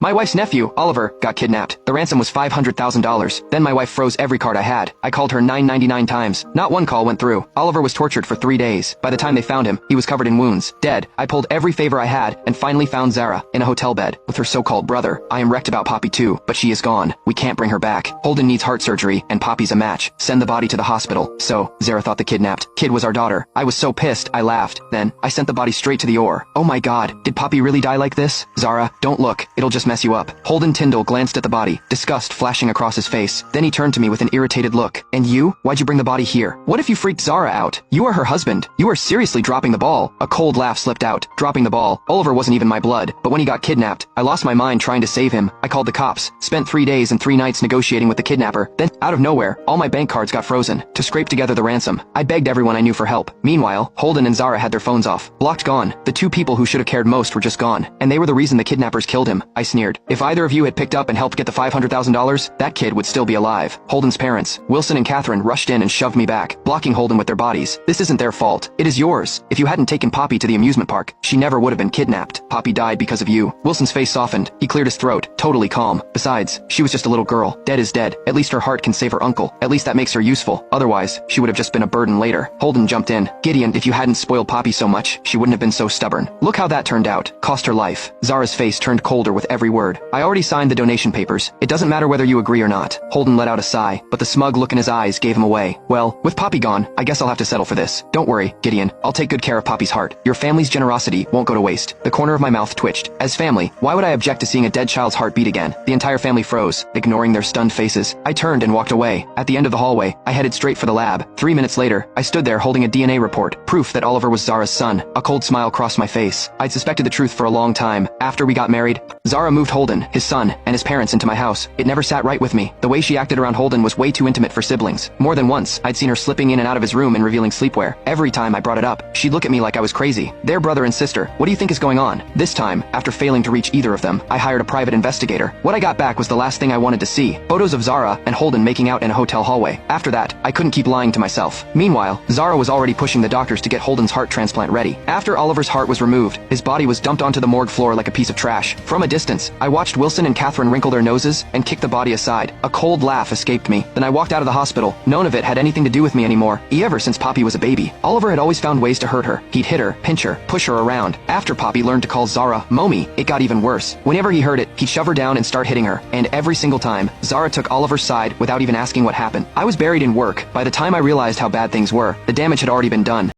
My wife's nephew, Oliver, got kidnapped. The ransom was $500,000. Then my wife froze every card I had. I called her 999 times. Not one call went through. Oliver was tortured for 3 days. By the time they found him, he was covered in wounds, dead. I pulled every favor I had and finally found Zara in a hotel bed with her so-called brother. I am wrecked about Poppy too, but she is gone. We can't bring her back. Holden needs heart surgery and Poppy's a match. Send the body to the hospital. So, Zara thought the kidnapped kid was our daughter. I was so pissed, I laughed. Then, I sent the body straight to the OR. Oh my god, did Poppy really die like this? Zara, don't look. It'll just mess you up. Holden Tyndall glanced at the body, disgust flashing across his face. Then he turned to me with an irritated look. And you? Why'd you bring the body here? What if you freaked Zara out? You are her husband. You are seriously dropping the ball. A cold laugh slipped out. Dropping the ball. Oliver wasn't even my blood. But when he got kidnapped, I lost my mind trying to save him. I called the cops. Spent 3 days and 3 nights negotiating with the kidnapper. Then, out of nowhere, all my bank cards got frozen. To scrape together the ransom, I begged everyone I knew for help. Meanwhile, Holden and Zara had their phones off. Blocked gone. The 2 people who should have cared most were just gone. And they were the reason the kidnappers killed him. I sneered. If either of you had picked up and helped get the $500,000, that kid would still be alive. Holden's parents, Wilson and Catherine, rushed in and shoved me back, blocking Holden with their bodies. This isn't their fault. It is yours. If you hadn't taken Poppy to the amusement park, she never would have been kidnapped. Poppy died because of you. Wilson's face softened. He cleared his throat, totally calm. Besides, she was just a little girl. Dead is dead. At least her heart can save her uncle. At least that makes her useful. Otherwise, she would have just been a burden later. Holden jumped in. Gideon, if you hadn't spoiled Poppy so much, she wouldn't have been so stubborn. Look how that turned out. Cost her life. Zara's face turned colder with every word. I already signed the donation papers. It doesn't matter whether you agree or not. Holden let out a sigh, but the smug look in his eyes gave him away. Well, with Poppy gone, I guess I'll have to settle for this. Don't worry, Gideon. I'll take good care of Poppy's heart. Your family's generosity won't go to waste. The corner of my mouth twitched. As family, why would I object to seeing a dead child's heart beat again? The entire family froze, ignoring their stunned faces. I turned and walked away. At the end of the hallway, I headed straight for the lab. 3 minutes later, I stood there holding a DNA report, proof that Oliver was Zara's son. A cold smile crossed my face. I'd suspected the truth for a long time. After we got married, Zara moved Holden, his son, and his parents into my house. It never sat right with me. The way she acted around Holden was way too intimate for siblings. More than once, I'd seen her slipping in and out of his room and revealing sleepwear. Every time I brought it up, she'd look at me like I was crazy. Their brother and sister. What do you think is going on? This time, after failing to reach either of them, I hired a private investigator. What I got back was the last thing I wanted to see. Photos of Zara and Holden making out in a hotel hallway. After that, I couldn't keep lying to myself. Meanwhile, Zara was already pushing the doctors to get Holden's heart transplant ready. After Oliver's heart was removed, his body was dumped onto the morgue floor like a piece of trash. From a distance, I watched Wilson and Catherine wrinkle their noses and kick the body aside. A cold laugh escaped me. Then I walked out of the hospital. None of it had anything to do with me anymore, ever since Poppy was a baby. Oliver had always found ways to hurt her. He'd hit her, pinch her, push her around. After Poppy learned to call Zara Mommy, it got even worse. Whenever he heard it, he'd shove her down and start hitting her. And every single time, Zara took Oliver's side without even asking what happened. I was buried in work. By the time I realized how bad things were, the damage had already been done.